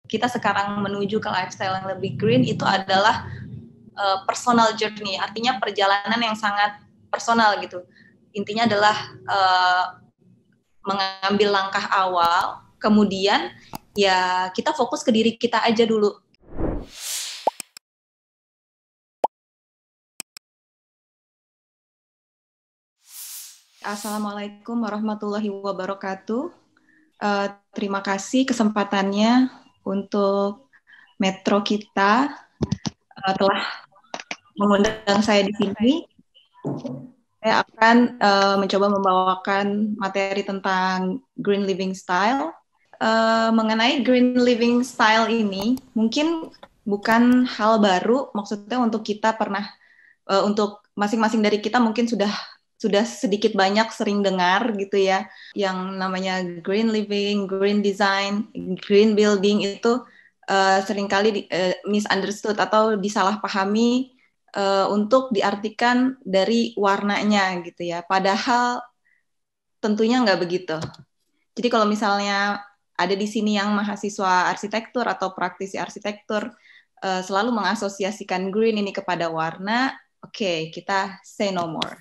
kita sekarang menuju ke lifestyle yang lebih green itu adalah personal journey, artinya perjalanan yang sangat personal gitu. Intinya adalah mengambil langkah awal, kemudian ya kita fokus ke diri kita aja dulu. Assalamualaikum warahmatullahi wabarakatuh. Terima kasih kesempatannya untuk Metro kita telah mengundang saya di sini. Saya akan mencoba membawakan materi tentang Green Living Style. Mengenai Green Living Style ini, mungkin bukan hal baru, maksudnya untuk kita untuk masing-masing dari kita mungkin sudah sedikit banyak sering dengar gitu ya, yang namanya green living, green design, green building itu seringkali misunderstood atau disalahpahami untuk diartikan dari warnanya gitu ya. Padahal tentunya nggak begitu. Jadi kalau misalnya ada di sini yang mahasiswa arsitektur atau praktisi arsitektur selalu mengasosiasikan green ini kepada warna, oke, kita say no more.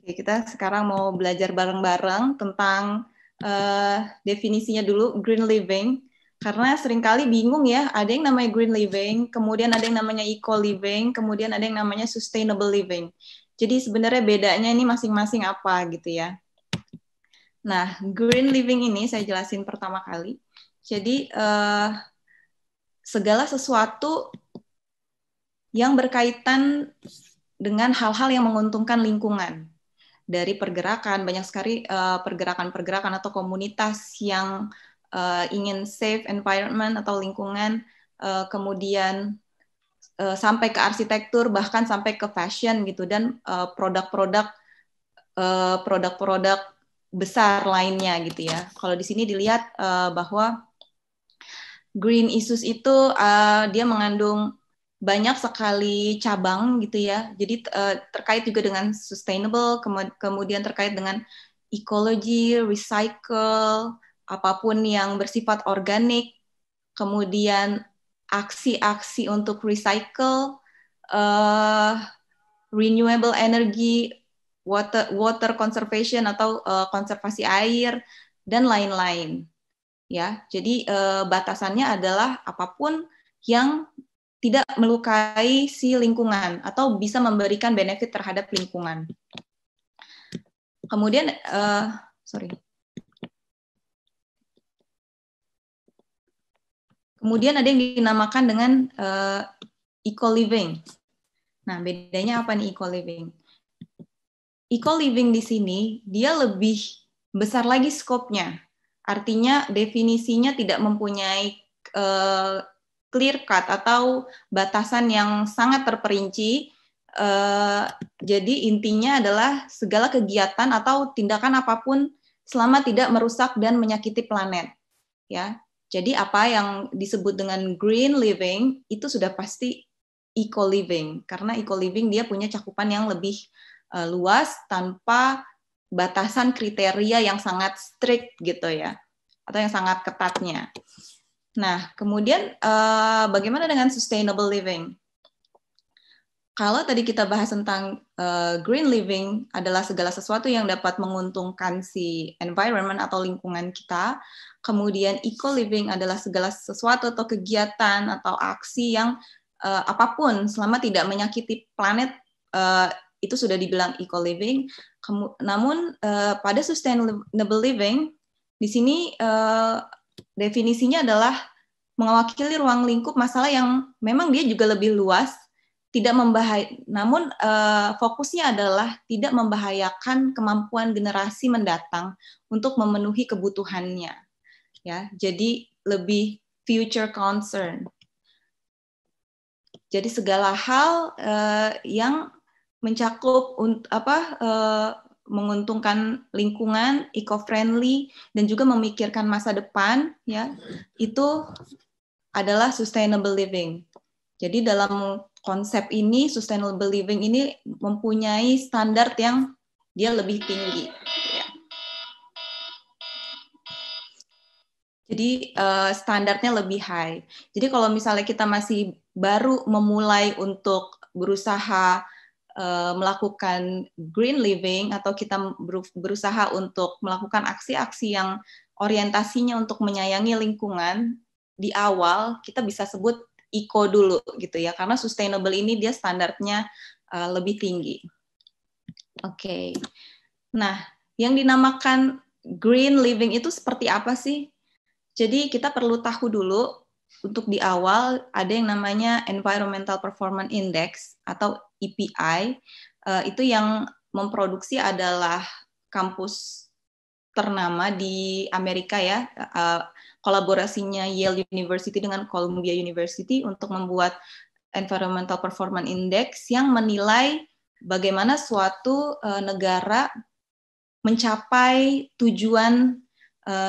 Oke, kita sekarang mau belajar bareng-bareng tentang definisinya dulu, green living. Karena seringkali bingung ya, ada yang namanya green living, kemudian ada yang namanya eco living, kemudian ada yang namanya sustainable living. Jadi sebenarnya bedanya ini masing-masing apa gitu ya. Nah, green living ini saya jelasin pertama kali. Jadi segala sesuatu yang berkaitan dengan hal-hal yang menguntungkan lingkungan. Dari pergerakan, banyak sekali pergerakan-pergerakan atau komunitas yang ingin safe environment atau lingkungan, kemudian sampai ke arsitektur, bahkan sampai ke fashion gitu, dan produk-produk besar lainnya gitu ya. Kalau di sini dilihat bahwa green issues itu dia mengandung banyak sekali cabang gitu ya. Jadi terkait juga dengan sustainable, kemudian terkait dengan ekologi, recycle, apapun yang bersifat organik, kemudian aksi-aksi untuk recycle, renewable energy, water conservation atau konservasi air, dan lain-lain. Ya, jadi batasannya adalah apapun yang tidak melukai si lingkungan atau bisa memberikan benefit terhadap lingkungan. Kemudian, kemudian ada yang dinamakan dengan eco living. Nah, bedanya apa nih eco living? Eco living di sini dia lebih besar lagi skopnya. Artinya definisinya tidak mempunyai clear cut atau batasan yang sangat terperinci. Jadi intinya adalah segala kegiatan atau tindakan apapun selama tidak merusak dan menyakiti planet. Ya, jadi apa yang disebut dengan green living itu sudah pasti eco living, karena eco living dia punya cakupan yang lebih luas tanpa batasan kriteria yang sangat strict gitu ya, atau yang sangat ketatnya. Nah, kemudian bagaimana dengan sustainable living? Kalau tadi kita bahas tentang green living adalah segala sesuatu yang dapat menguntungkan si environment atau lingkungan kita, kemudian eco living adalah segala sesuatu atau kegiatan atau aksi yang apapun selama tidak menyakiti planet itu sudah dibilang eco living. Namun pada sustainable living di sini definisinya adalah mewakili ruang lingkup masalah yang memang dia juga lebih luas, tidak namun fokusnya adalah tidak membahayakan kemampuan generasi mendatang untuk memenuhi kebutuhannya. Ya, jadi lebih future concern. Jadi segala hal yang mencakup menguntungkan lingkungan, eco-friendly, dan juga memikirkan masa depan, ya, itu adalah sustainable living. Jadi dalam konsep ini, sustainable living ini mempunyai standar yang dia lebih tinggi. Ya. Jadi standarnya lebih high. Jadi kalau misalnya kita masih baru memulai untuk berusaha melakukan green living atau kita berusaha untuk melakukan aksi-aksi yang orientasinya untuk menyayangi lingkungan, di awal kita bisa sebut eco dulu gitu ya, karena sustainable ini dia standarnya lebih tinggi. Oke. Nah, yang dinamakan green living itu seperti apa sih? Jadi kita perlu tahu dulu untuk di awal ada yang namanya Environmental Performance Index atau EPI. Itu yang memproduksi adalah kampus ternama di Amerika ya. Kolaborasinya Yale University dengan Columbia University untuk membuat Environmental Performance Index yang menilai bagaimana suatu negara mencapai tujuan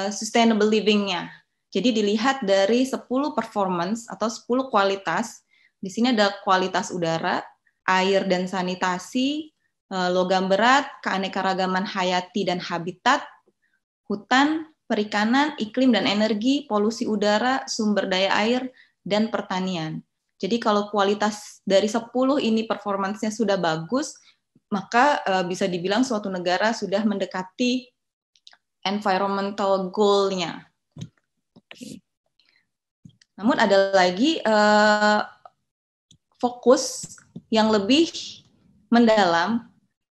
sustainable living-nya. Jadi dilihat dari 10 performance atau 10 kualitas. Di sini ada kualitas udara, air dan sanitasi, logam berat, keanekaragaman hayati dan habitat, hutan, perikanan, iklim dan energi, polusi udara, sumber daya air, dan pertanian. Jadi kalau kualitas dari 10 ini performance-nya sudah bagus, maka bisa dibilang suatu negara sudah mendekati environmental goal-nya. Okay. Namun ada lagi fokus yang lebih mendalam,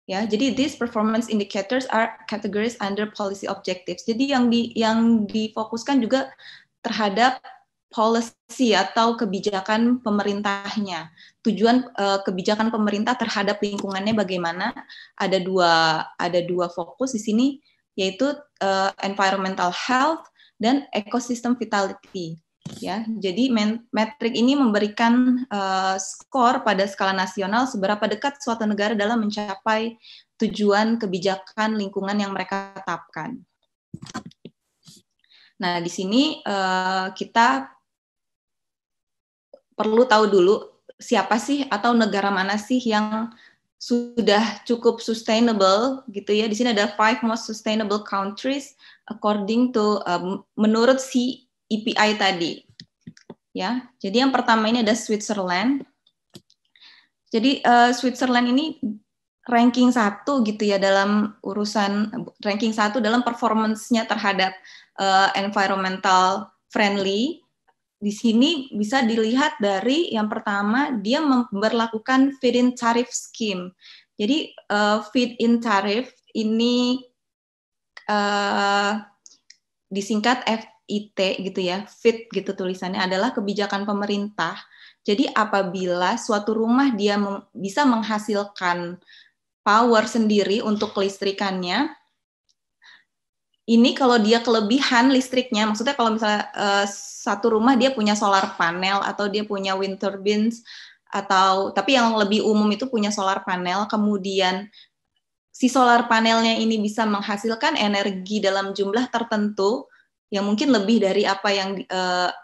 ya. Jadi these performance indicators are categories under policy objectives. Jadi yang difokuskan juga terhadap policy atau kebijakan pemerintahnya. Tujuan kebijakan pemerintah terhadap lingkungannya bagaimana? Ada dua fokus di sini, yaitu environmental health dan ecosystem vitality. Ya, jadi metrik ini memberikan skor pada skala nasional seberapa dekat suatu negara dalam mencapai tujuan kebijakan lingkungan yang mereka tetapkan. Nah, di sini kita perlu tahu dulu siapa sih atau negara mana sih yang sudah cukup sustainable gitu ya. Di sini ada 5 most sustainable countries according to menurut si EPI tadi. Ya. Jadi yang pertama ini ada Switzerland. Jadi Switzerland ini ranking 1 gitu ya dalam urusan ranking 1 dalam performance-nya terhadap environmental friendly. Di sini bisa dilihat dari yang pertama dia memberlakukan feed-in tariff scheme. Jadi feed-in tariff ini disingkat FIT gitu ya, FIT gitu tulisannya, adalah kebijakan pemerintah. Jadi apabila suatu rumah dia bisa menghasilkan power sendiri untuk kelistrikannya, ini kalau dia kelebihan listriknya, maksudnya kalau misalnya satu rumah dia punya solar panel atau dia punya wind turbines, tapi yang lebih umum itu punya solar panel, kemudian si solar panelnya ini bisa menghasilkan energi dalam jumlah tertentu yang mungkin lebih dari apa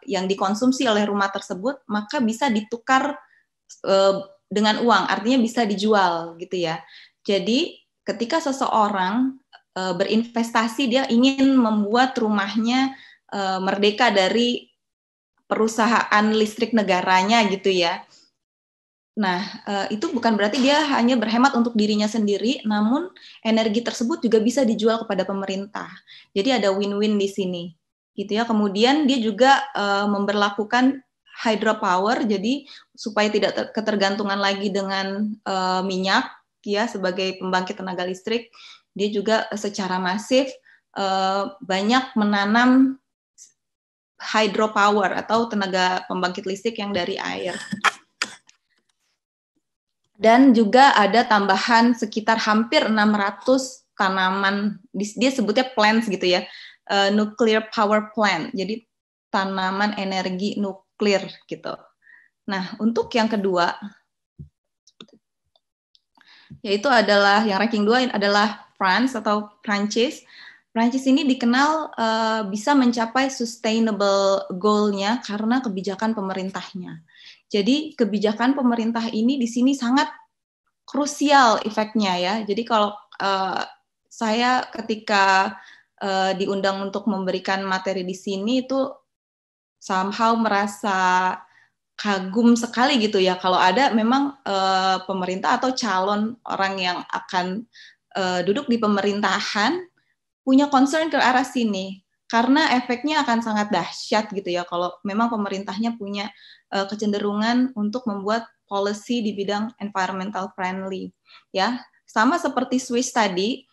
yang dikonsumsi oleh rumah tersebut, maka bisa ditukar dengan uang, artinya bisa dijual gitu ya. Jadi ketika seseorang berinvestasi, dia ingin membuat rumahnya merdeka dari perusahaan listrik negaranya gitu ya. Nah, itu bukan berarti dia hanya berhemat untuk dirinya sendiri, namun energi tersebut juga bisa dijual kepada pemerintah. Jadi ada win-win di sini, gitu ya. Kemudian dia juga memberlakukan hydropower, jadi supaya tidak ketergantungan lagi dengan minyak, ya, sebagai pembangkit tenaga listrik. Dia juga secara masif banyak menanam hydropower atau tenaga pembangkit listrik yang dari air. Dan juga ada tambahan sekitar hampir 600 tanaman, dia sebutnya plants gitu ya, nuclear power plant, jadi tanaman energi nuklir gitu. Nah, untuk yang kedua, yaitu adalah yang ranking 2 adalah France atau Prancis. Prancis ini dikenal bisa mencapai sustainable goal-nya karena kebijakan pemerintahnya. Jadi kebijakan pemerintah ini di sini sangat krusial efeknya ya. Jadi kalau saya ketika diundang untuk memberikan materi di sini itu somehow merasa kagum sekali gitu ya kalau ada memang pemerintah atau calon orang yang akan duduk di pemerintahan punya concern ke arah sini, karena efeknya akan sangat dahsyat gitu ya kalau memang pemerintahnya punya kecenderungan untuk membuat policy di bidang environmental friendly ya. Sama seperti Swiss tadi,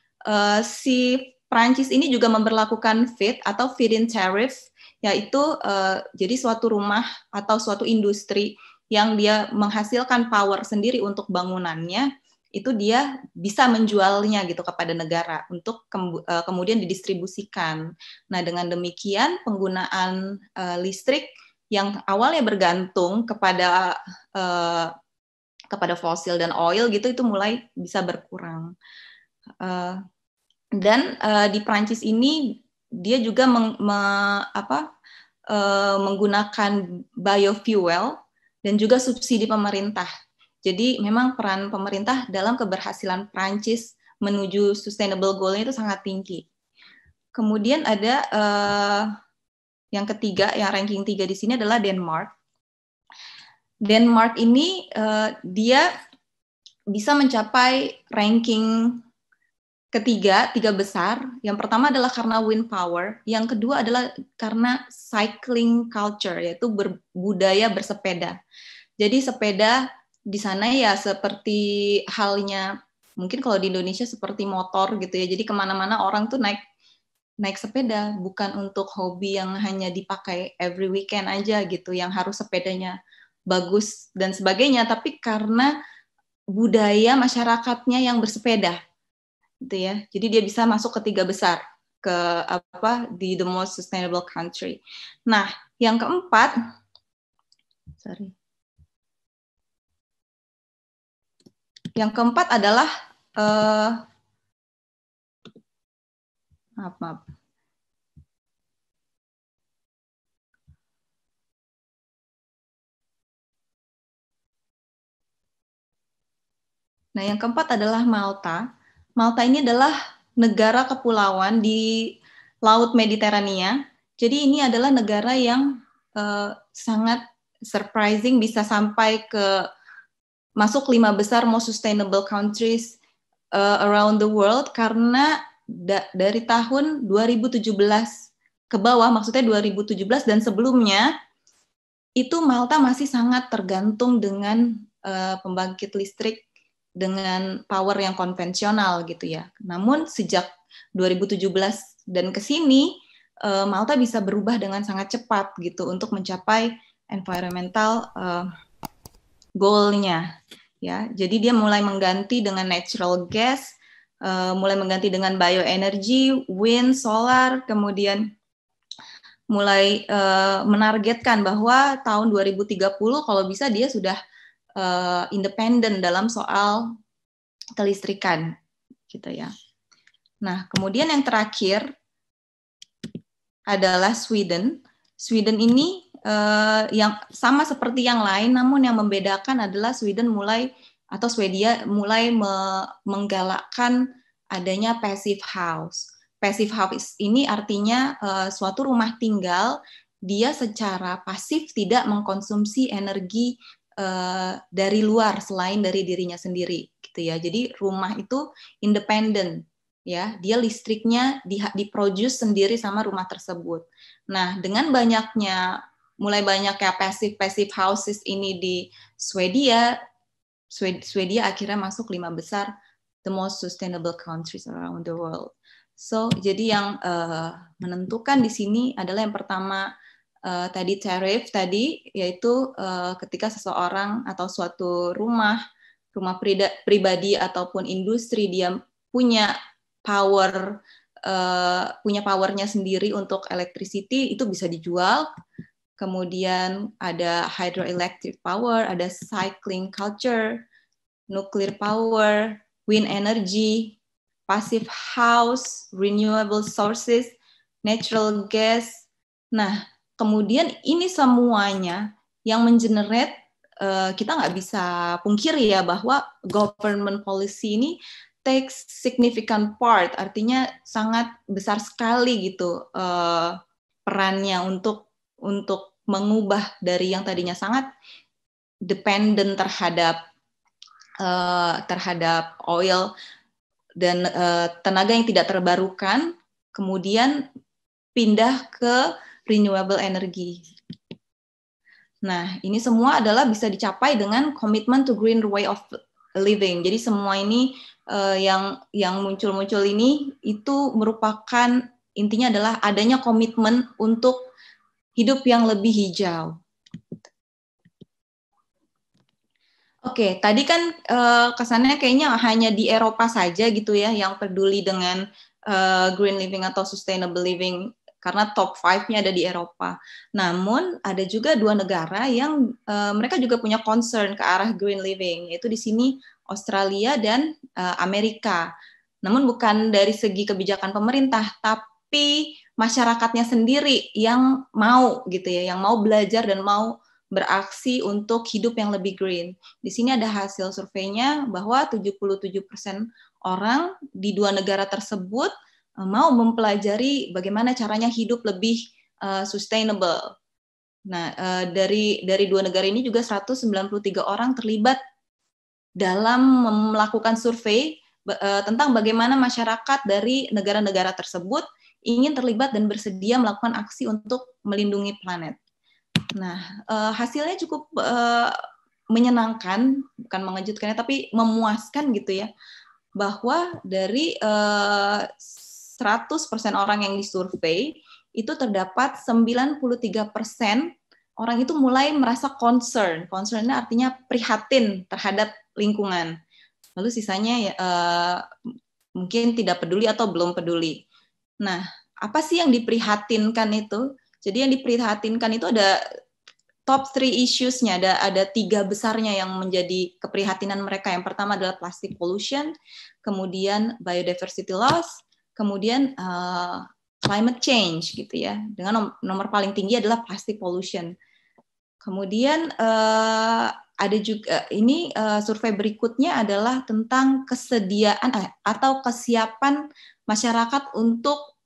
si Prancis ini juga memberlakukan FIT atau feed-in tariff, yaitu jadi suatu rumah atau suatu industri yang dia menghasilkan power sendiri untuk bangunannya, itu dia bisa menjualnya gitu kepada negara untuk kemudian didistribusikan. Nah, dengan demikian penggunaan listrik yang awalnya bergantung kepada fosil dan oil gitu itu mulai bisa berkurang. Dan di Prancis ini dia juga menggunakan biofuel dan juga subsidi pemerintah. Jadi memang peran pemerintah dalam keberhasilan Prancis menuju sustainable goal-nya itu sangat tinggi. Kemudian ada yang ketiga, yang ranking 3 di sini adalah Denmark. Denmark ini dia bisa mencapai ranking ketiga, 3 besar. Yang pertama adalah karena wind power, yang kedua adalah karena cycling culture, yaitu budaya bersepeda. Jadi sepeda di sana ya seperti halnya, mungkin kalau di Indonesia seperti motor gitu ya, jadi kemana-mana orang tuh naik sepeda, bukan untuk hobi yang hanya dipakai every weekend aja gitu, yang harus sepedanya bagus dan sebagainya, tapi karena budaya masyarakatnya yang bersepeda. Gitu ya. Jadi dia bisa masuk ke 3 besar ke di the most sustainable country. Nah, yang keempat, adalah maaf. Nah, yang keempat adalah Malta. Malta ini adalah negara kepulauan di Laut Mediterania. Jadi ini adalah negara yang sangat surprising bisa sampai ke masuk 5 besar most sustainable countries around the world, karena dari tahun 2017 ke bawah, maksudnya 2017 dan sebelumnya, itu Malta masih sangat tergantung dengan pembangkit listrik dengan power yang konvensional gitu ya. Namun sejak 2017 dan ke sini, Malta bisa berubah dengan sangat cepat gitu untuk mencapai environmental goal-nya. Ya, jadi dia mulai mengganti dengan natural gas, mulai mengganti dengan bioenergy, wind, solar, kemudian mulai menargetkan bahwa tahun 2030 kalau bisa dia sudah independen dalam soal kelistrikan, gitu ya. Nah, kemudian yang terakhir adalah Sweden. Sweden ini yang sama seperti yang lain, namun yang membedakan adalah Sweden Swedia mulai menggalakkan adanya passive house. Passive house ini artinya suatu rumah tinggal dia secara pasif tidak mengkonsumsi energi dari luar selain dari dirinya sendiri gitu ya. Jadi rumah itu independen ya, dia listriknya diproduce sendiri sama rumah tersebut. Nah, dengan mulai banyaknya passive houses ini di Swedia akhirnya masuk 5 besar the most sustainable countries around the world. So, jadi yang menentukan di sini adalah yang pertama tadi tariff tadi, yaitu ketika seseorang atau suatu rumah pribadi ataupun industri dia punya powernya sendiri untuk electricity, itu bisa dijual. Kemudian ada hydroelectric power, ada cycling culture, nuclear power, wind energy, passive house, renewable sources, natural gas. Nah, kemudian ini semuanya yang mengenerate, kita nggak bisa pungkiri ya bahwa government policy ini takes significant part, artinya sangat besar sekali gitu perannya untuk mengubah dari yang tadinya sangat dependent terhadap oil dan tenaga yang tidak terbarukan, kemudian pindah ke renewable energy. Nah, ini semua adalah bisa dicapai dengan commitment to green way of living. Jadi semua ini yang muncul-muncul ini itu merupakan intinya adalah adanya komitmen untuk hidup yang lebih hijau. Oke, tadi kan kesannya kayaknya hanya di Eropa saja gitu ya yang peduli dengan green living atau sustainable living, karena top 5-nya ada di Eropa. Namun ada juga 2 negara yang mereka juga punya concern ke arah green living, yaitu di sini Australia dan Amerika. Namun bukan dari segi kebijakan pemerintah, tapi masyarakatnya sendiri yang mau gitu ya, yang mau belajar dan mau beraksi untuk hidup yang lebih green. Di sini ada hasil surveinya bahwa 77% orang di 2 negara tersebut mau mempelajari bagaimana caranya hidup lebih sustainable. Nah, dari 2 negara ini juga 193 orang terlibat dalam melakukan survei tentang bagaimana masyarakat dari negara-negara tersebut ingin terlibat dan bersedia melakukan aksi untuk melindungi planet. Nah, hasilnya cukup menyenangkan, bukan mengejutkan, tapi memuaskan gitu ya, bahwa dari 100% orang yang disurvei, itu terdapat 93% orang itu mulai merasa concern. Concern-nya artinya prihatin terhadap lingkungan. Lalu sisanya ya, mungkin tidak peduli atau belum peduli. Nah, apa sih yang diprihatinkan itu? Jadi yang diprihatinkan itu ada top 3 issues-nya, ada 3 besarnya yang menjadi keprihatinan mereka. Yang pertama adalah plastic pollution, kemudian biodiversity loss, kemudian climate change gitu ya. Dengan nomor paling tinggi adalah plastic pollution. Kemudian ada juga ini survei berikutnya adalah tentang kesediaan atau kesiapan masyarakat untuk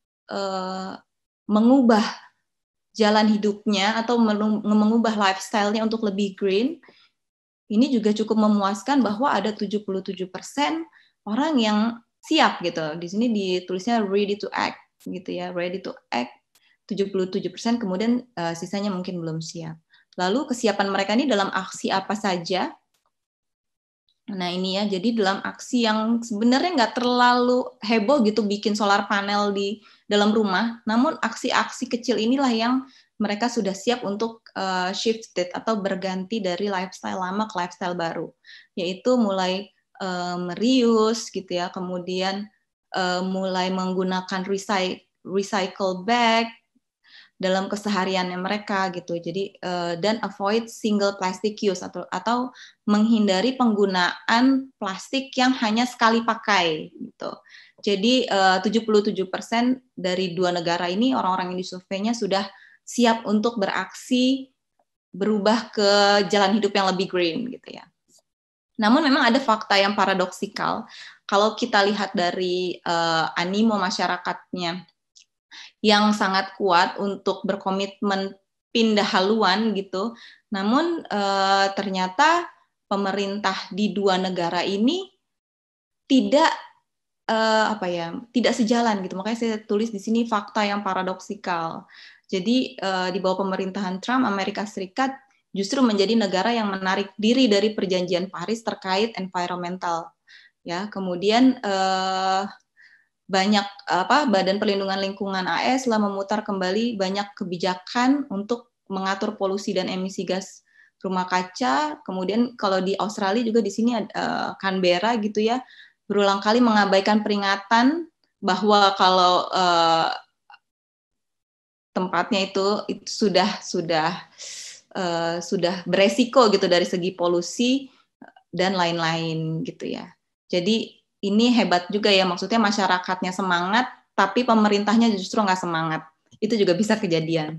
mengubah jalan hidupnya atau mengubah lifestyle-nya untuk lebih green. Ini juga cukup memuaskan bahwa ada 77% orang yang siap gitu. Di sini ditulisnya ready to act gitu ya, ready to act 77%, kemudian sisanya mungkin belum siap. Lalu kesiapan mereka ini dalam aksi apa saja? Nah ini ya, jadi dalam aksi yang sebenarnya nggak terlalu heboh gitu bikin solar panel di dalam rumah, namun aksi-aksi kecil inilah yang mereka sudah siap untuk shifted atau berganti dari lifestyle lama ke lifestyle baru, yaitu mulai reuse gitu ya, kemudian mulai menggunakan recycle bag dalam kesehariannya mereka gitu. Jadi dan avoid single plastic use atau menghindari penggunaan plastik yang hanya sekali pakai gitu. Jadi 77% dari 2 negara ini orang-orang yang disurveinya sudah siap untuk beraksi berubah ke jalan hidup yang lebih green gitu ya. Namun memang ada fakta yang paradoksikal. Kalau kita lihat dari animo masyarakatnya yang sangat kuat untuk berkomitmen pindah haluan gitu. Namun ternyata pemerintah di 2 negara ini tidak tidak sejalan gitu. Makanya saya tulis di sini fakta yang paradoksikal. Jadi di bawah pemerintahan Trump, Amerika Serikat justru menjadi negara yang menarik diri dari perjanjian Paris terkait environmental. Ya, kemudian banyak Badan Perlindungan Lingkungan AS telah memutar kembali banyak kebijakan untuk mengatur polusi dan emisi gas rumah kaca. Kemudian kalau di Australia juga di sini Canberra gitu ya, berulang kali mengabaikan peringatan bahwa kalau tempatnya itu sudah beresiko gitu dari segi polusi dan lain-lain gitu ya. Jadi ini hebat juga ya, maksudnya masyarakatnya semangat, tapi pemerintahnya justru nggak semangat. Itu juga bisa kejadian.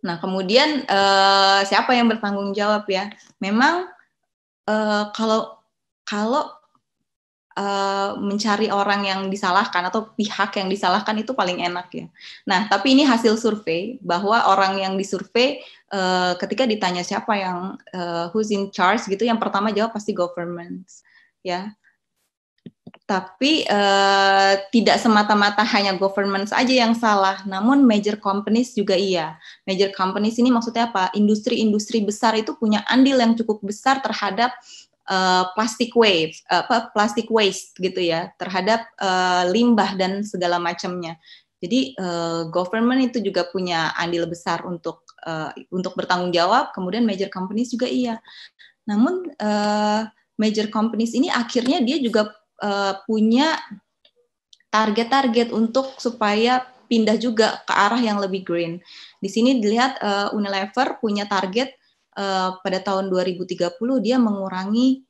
Nah, kemudian siapa yang bertanggung jawab ya? Memang kalau mencari orang yang disalahkan atau pihak yang disalahkan itu paling enak ya. Nah, tapi ini hasil survei bahwa orang yang disurvei ketika ditanya siapa yang who's in charge gitu, yang pertama jawab pasti government ya. Tapi tidak semata-mata hanya government aja yang salah, namun major companies juga iya. Major companies ini maksudnya apa? Industri-industri besar itu punya andil yang cukup besar terhadap plastic waste gitu ya, terhadap limbah dan segala macamnya. Jadi government itu juga punya andil besar untuk bertanggung jawab. Kemudian major companies juga iya. Namun major companies ini akhirnya dia juga punya target-target untuk supaya pindah juga ke arah yang lebih green. Di sini dilihat Unilever punya target pada tahun 2030 dia mengurangi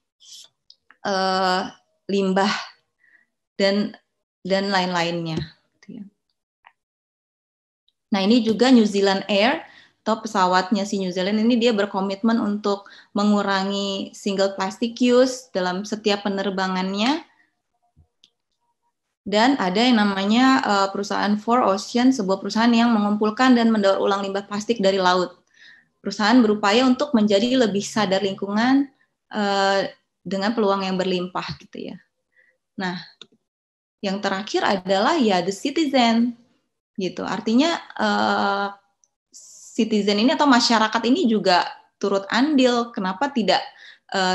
limbah dan lain-lainnya. Nah, ini juga New Zealand Air atau pesawatnya si New Zealand ini dia berkomitmen untuk mengurangi single plastic use dalam setiap penerbangannya. Dan ada yang namanya perusahaan Four Ocean, sebuah perusahaan yang mengumpulkan dan mendaur ulang limbah plastik dari laut. Perusahaan berupaya untuk menjadi lebih sadar lingkungan dengan peluang yang berlimpah gitu ya. Nah, yang terakhir adalah ya the citizen gitu. Artinya citizen ini atau masyarakat ini juga turut andil. Kenapa tidak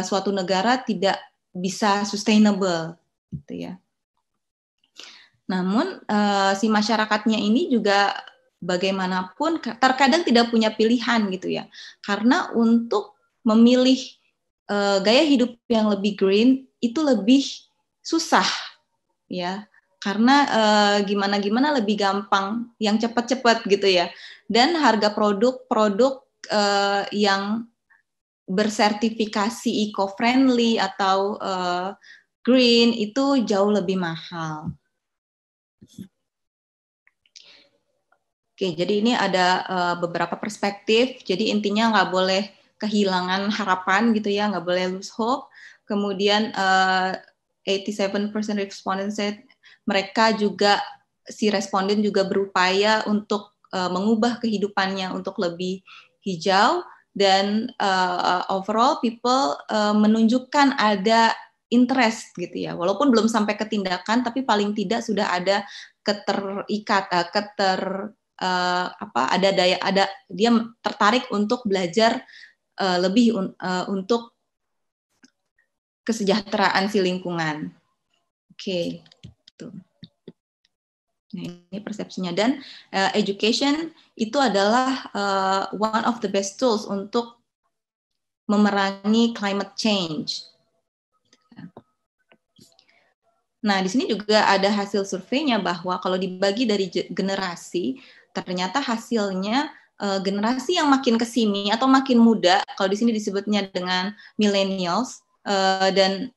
suatu negara tidak bisa sustainable gitu ya. Namun si masyarakatnya ini juga bagaimanapun terkadang tidak punya pilihan gitu ya. Karena untuk memilih gaya hidup yang lebih green itu lebih susah ya. Karena gimana-gimana lebih gampang yang cepat-cepat gitu ya. Dan harga produk-produk yang bersertifikasi eco-friendly atau green itu jauh lebih mahal. Oke, jadi ini ada beberapa perspektif. Jadi intinya nggak boleh kehilangan harapan gitu ya, nggak boleh lose hope. Kemudian 87% respondents said mereka juga, si responden juga berupaya untuk mengubah kehidupannya untuk lebih hijau. Dan overall people menunjukkan ada interest gitu ya, walaupun belum sampai ke tindakan, tapi paling tidak sudah ada ada dia tertarik untuk belajar lebih untuk kesejahteraan si lingkungan. Oke, tuh. Nah, ini persepsinya. Dan education itu adalah one of the best tools untuk memerangi climate change. Nah, di sini juga ada hasil surveinya bahwa kalau dibagi dari generasi, ternyata hasilnya generasi yang makin kesini atau makin muda, kalau di sini disebutnya dengan millennials dan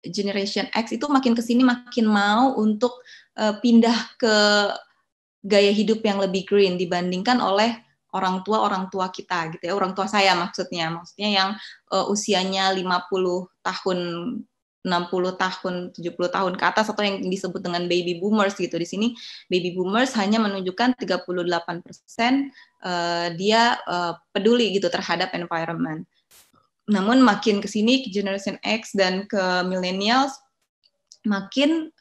Generation X itu makin kesini makin mau untuk pindah ke gaya hidup yang lebih green dibandingkan oleh orang tua kita gitu ya, orang tua saya maksudnya yang usianya 50 tahun, 60 tahun, 70 tahun ke atas, atau yang disebut dengan baby boomers gitu. Di sini baby boomers hanya menunjukkan 38% dia peduli gitu terhadap environment. Namun makin ke sini ke Generation X dan ke millennials makin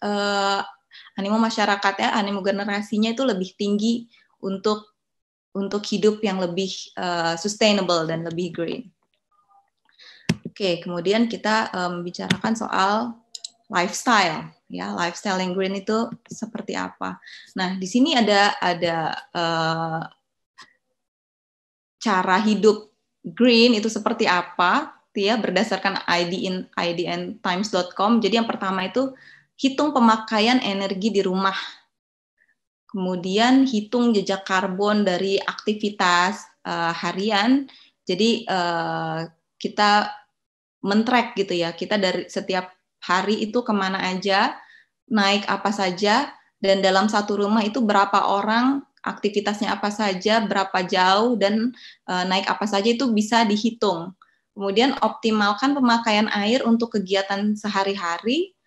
animo masyarakatnya, animo generasinya itu lebih tinggi untuk hidup yang lebih sustainable dan lebih green. Oke, kemudian kita membicarakan soal lifestyle, ya, lifestyle yang green itu seperti apa. Nah, di sini ada cara hidup green itu seperti apa, ya, berdasarkan idntimes.com. Jadi yang pertama itu hitung pemakaian energi di rumah. Kemudian hitung jejak karbon dari aktivitas harian. Jadi kita men-track gitu ya, kita dari setiap hari itu kemana aja, naik apa saja, dan dalam satu rumah itu berapa orang, aktivitasnya apa saja, berapa jauh, dan naik apa saja itu bisa dihitung Kemudian optimalkan pemakaian air untuk kegiatan sehari-hari,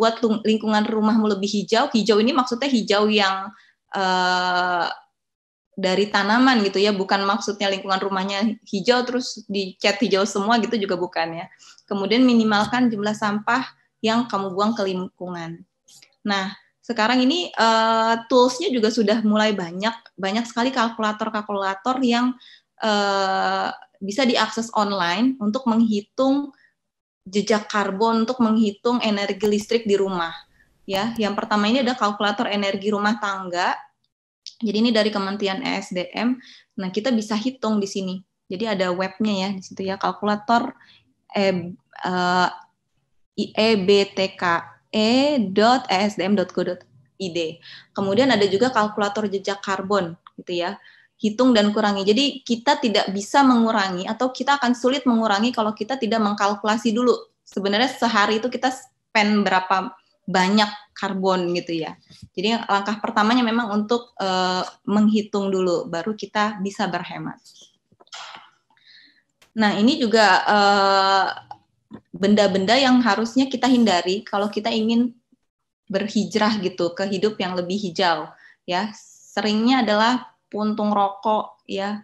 buat lingkungan rumahmu lebih hijau. Hijau ini maksudnya hijau yang dari tanaman gitu ya, bukan maksudnya lingkungan rumahnya hijau terus dicat hijau semua gitu juga bukan ya. Kemudian minimalkan jumlah sampah yang kamu buang ke lingkungan. Nah, sekarang ini tools-nya juga sudah mulai banyak sekali kalkulator yang bisa diakses online untuk menghitung jejak karbon, untuk menghitung energi listrik di rumah. Ya, yang pertama ini ada kalkulator energi rumah tangga. Jadi ini dari Kementerian ESDM. Nah, kita bisa hitung di sini. Jadi ada webnya ya di situ ya, kalkulator ebtke.esdm.go.id. Kemudian ada juga kalkulator jejak karbon gitu ya. Hitung dan kurangi. Jadi kita tidak bisa mengurangi atau kita akan sulit mengurangi kalau kita tidak mengkalkulasi dulu. Sebenarnya sehari itu kita spend berapa banyak karbon gitu ya. Jadi langkah pertamanya memang untuk menghitung dulu, baru kita bisa berhemat. Nah, ini juga benda-benda yang harusnya kita hindari kalau kita ingin berhijrah gitu ke hidup yang lebih hijau ya. Seringnya adalah puntung rokok ya,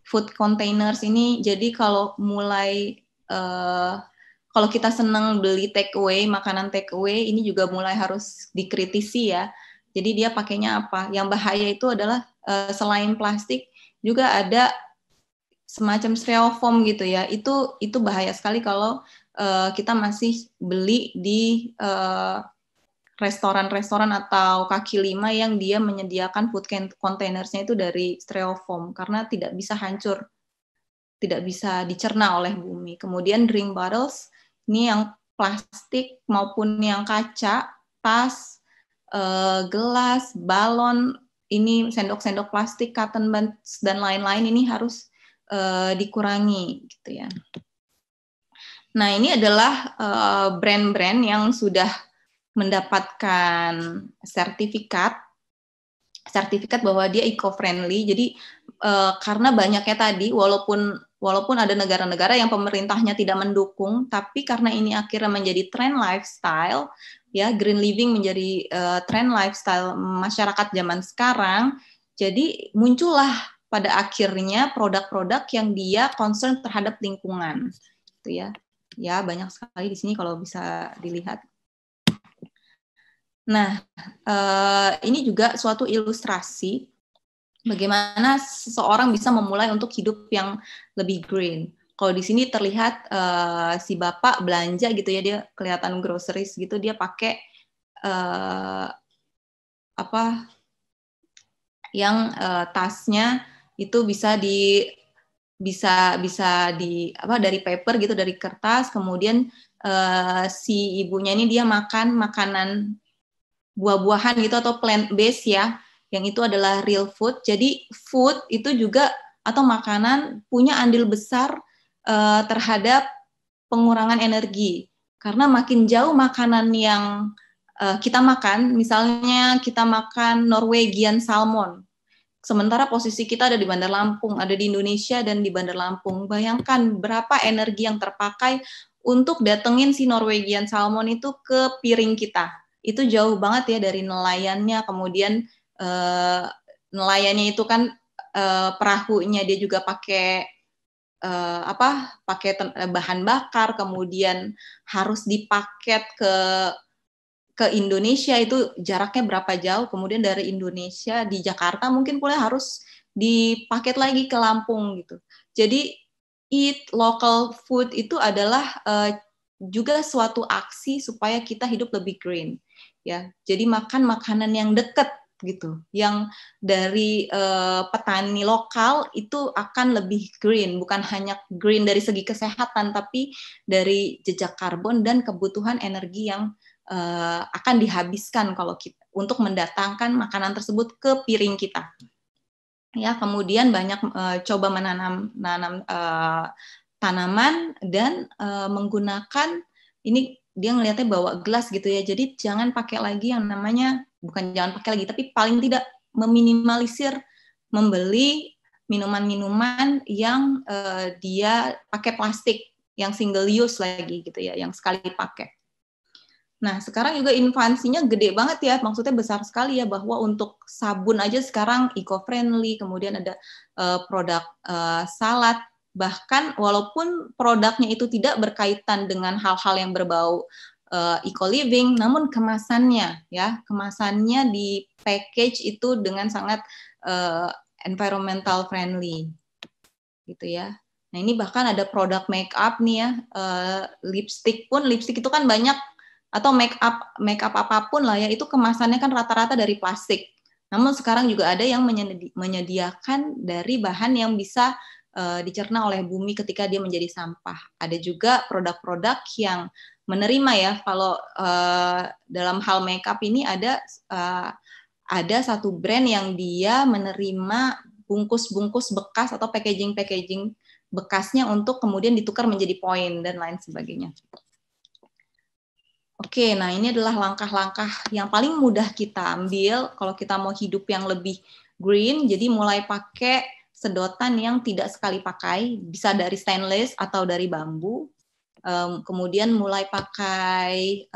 food containers ini. Jadi kalau mulai kalau kita senang beli take away, makanan take away ini juga mulai harus dikritisi ya. Jadi dia pakainya apa? Yang bahaya itu adalah selain plastik juga ada semacam styrofoam gitu ya. Itu bahaya sekali kalau kita masih beli di restoran-restoran atau kaki lima yang dia menyediakan food containersnya itu dari styrofoam karena tidak bisa hancur, tidak bisa dicerna oleh bumi. Kemudian drink bottles ini yang plastik maupun yang kaca, tas, gelas, balon, ini sendok-sendok plastik, cotton buds dan lain-lain ini harus dikurangi gitu ya. Nah, ini adalah brand-brand yang sudah mendapatkan sertifikat bahwa dia eco-friendly. Jadi karena banyaknya tadi, walaupun ada negara-negara yang pemerintahnya tidak mendukung, tapi karena ini akhirnya menjadi tren lifestyle, ya green living menjadi tren lifestyle masyarakat zaman sekarang. Jadi muncullah pada akhirnya produk-produk yang dia concern terhadap lingkungan, gitu ya. Ya banyak sekali di sini kalau bisa dilihat. Nah, ini juga suatu ilustrasi bagaimana seseorang bisa memulai untuk hidup yang lebih green. Kalau di sini terlihat si bapak belanja gitu ya, dia kelihatan groceries gitu, dia pakai yang tasnya itu bisa dari paper gitu, dari kertas. Kemudian si ibunya ini dia makan makanan buah-buahan gitu atau plant based ya, yang itu adalah real food. Jadi food itu juga atau makanan punya andil besar terhadap pengurangan energi. Karena makin jauh makanan yang kita makan, misalnya kita makan Norwegian salmon, sementara posisi kita ada di Bandar Lampung, ada di Indonesia dan di Bandar Lampung. Bayangkan berapa energi yang terpakai untuk datengin si Norwegian salmon itu ke piring kita. Itu jauh banget ya dari nelayannya, kemudian nelayannya itu kan perahunya dia juga pakai bahan bakar, kemudian harus dipaket ke Indonesia, itu jaraknya berapa jauh, kemudian dari Indonesia di Jakarta mungkin pula harus dipaket lagi ke Lampung gitu. Jadi eat local food itu adalah juga suatu aksi supaya kita hidup lebih green ya. Jadi makan makanan yang dekat gitu, yang dari petani lokal itu akan lebih green, bukan hanya green dari segi kesehatan tapi dari jejak karbon dan kebutuhan energi yang akan dihabiskan kalau kita untuk mendatangkan makanan tersebut ke piring kita. Ya, kemudian banyak coba menanam tanaman dan menggunakan ini, dia ngelihatnya bawa gelas gitu ya. Jadi jangan pakai lagi yang namanya, bukan jangan pakai lagi, tapi paling tidak meminimalisir membeli minuman-minuman yang dia pakai plastik yang single use lagi gitu ya, yang sekali pakai. Nah, sekarang juga invasinya gede banget ya, maksudnya besar sekali ya, bahwa untuk sabun aja sekarang eco-friendly, kemudian ada produk salad, bahkan walaupun produknya itu tidak berkaitan dengan hal-hal yang berbau eco-living, namun kemasannya di package itu dengan sangat environmental friendly, gitu ya. Nah, ini bahkan ada produk make up nih ya, lipstick itu kan banyak, atau make up apapun lah ya, itu kemasannya kan rata-rata dari plastik. Namun sekarang juga ada yang menyediakan dari bahan yang bisa dicerna oleh bumi ketika dia menjadi sampah. Ada juga produk-produk yang menerima ya, kalau dalam hal make up ini ada satu brand yang dia menerima bungkus-bungkus bekas atau packaging bekasnya untuk kemudian ditukar menjadi poin dan lain sebagainya. Oke, nah ini adalah langkah-langkah yang paling mudah kita ambil kalau kita mau hidup yang lebih green. Jadi mulai pakai sedotan yang tidak sekali pakai, bisa dari stainless atau dari bambu. Kemudian mulai pakai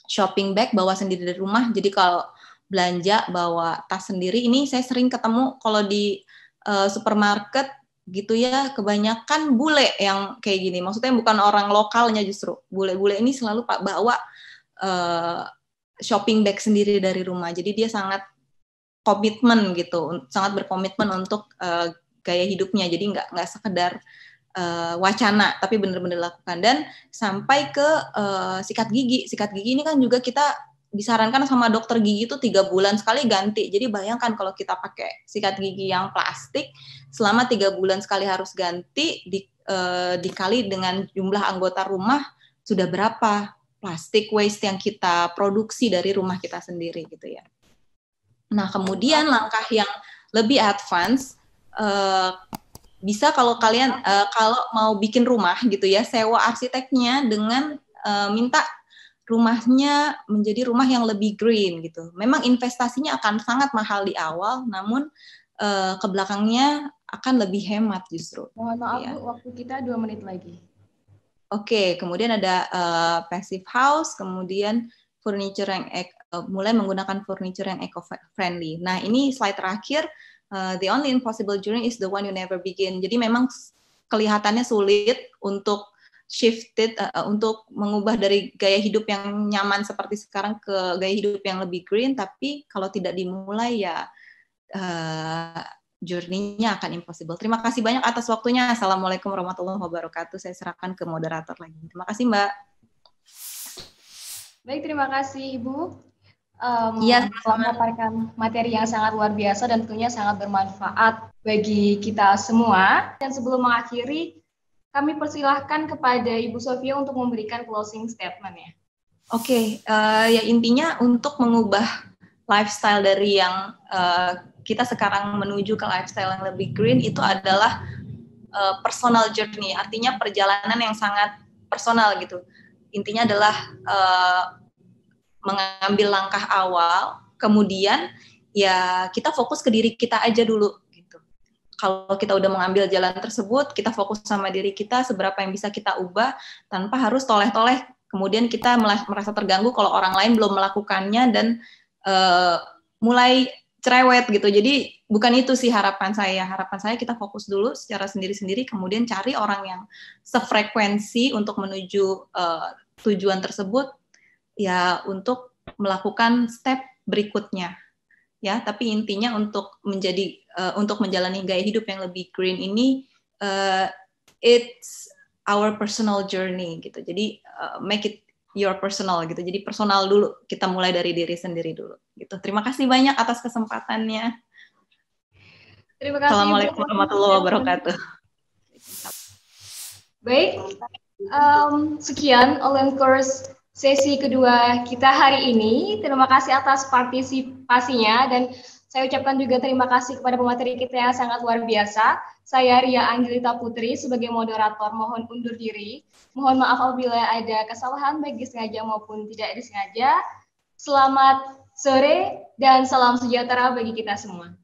shopping bag, bawa sendiri dari rumah. Jadi kalau belanja bawa tas sendiri. Ini saya sering ketemu kalau di supermarket gitu ya, kebanyakan bule yang kayak gini. Maksudnya bukan orang lokalnya, justru bule-bule ini selalu bawa shopping bag sendiri dari rumah. Jadi dia sangat komitmen gitu, sangat berkomitmen untuk gaya hidupnya. Jadi nggak sekedar wacana, tapi benar-benar lakukan. Dan sampai ke sikat gigi. Sikat gigi ini kan juga kita disarankan sama dokter gigi itu 3 bulan sekali ganti. Jadi bayangkan kalau kita pakai sikat gigi yang plastik, selama 3 bulan sekali harus ganti, dikali dengan jumlah anggota rumah, sudah berapa plastik waste yang kita produksi dari rumah kita sendiri gitu ya. Nah, kemudian langkah yang lebih advance, bisa kalau kalian kalau mau bikin rumah gitu ya, sewa arsiteknya dengan minta rumahnya menjadi rumah yang lebih green gitu. Memang investasinya akan sangat mahal di awal, namun ke belakangnya akan lebih hemat justru. Mohon maaf ya. Bu, waktu kita 2 menit lagi. Oke, kemudian ada passive house, kemudian furniture yang mulai menggunakan furniture yang eco-friendly. Nah, ini slide terakhir. The only impossible journey is the one you never begin. Jadi memang kelihatannya sulit untuk shifted, untuk mengubah dari gaya hidup yang nyaman seperti sekarang ke gaya hidup yang lebih green, tapi kalau tidak dimulai ya journey-nya akan impossible. Terima kasih banyak atas waktunya. Assalamualaikum warahmatullahi wabarakatuh. Saya serahkan ke moderator lagi. Terima kasih, Mbak. Baik, terima kasih Ibu. Iya, telah memaparkan materi yang sangat luar biasa dan tentunya sangat bermanfaat bagi kita semua. Dan sebelum mengakhiri, kami persilahkan kepada Ibu Sofia untuk memberikan closing statement-nya. Oke, ya intinya untuk mengubah lifestyle dari yang kita sekarang menuju ke lifestyle yang lebih green itu adalah personal journey, artinya perjalanan yang sangat personal gitu. Intinya adalah mengambil langkah awal, kemudian ya kita fokus ke diri kita aja dulu. Kalau kita udah mengambil jalan tersebut, kita fokus sama diri kita, seberapa yang bisa kita ubah, tanpa harus toleh-toleh. Kemudian kita merasa terganggu kalau orang lain belum melakukannya, dan mulai cerewet gitu. Jadi bukan itu sih harapan saya. Harapan saya kita fokus dulu secara sendiri-sendiri, kemudian cari orang yang sefrekuensi untuk menuju tujuan tersebut, ya untuk melakukan step berikutnya. Ya, tapi intinya untuk menjalani gaya hidup yang lebih green ini, it's our personal journey gitu. Jadi make it your personal gitu. Jadi personal dulu. Kita mulai dari diri sendiri dulu. Gitu. Terima kasih banyak atas kesempatannya. Terima kasih. Assalamualaikum warahmatullahi wabarakatuh. Baik, sekian online course sesi kedua kita hari ini. Terima kasih atas partisipasinya, dan saya ucapkan juga terima kasih kepada pemateri kita yang sangat luar biasa. Saya Ria Angelita Putri sebagai moderator mohon undur diri. Mohon maaf apabila ada kesalahan baik disengaja maupun tidak disengaja. Selamat sore dan salam sejahtera bagi kita semua.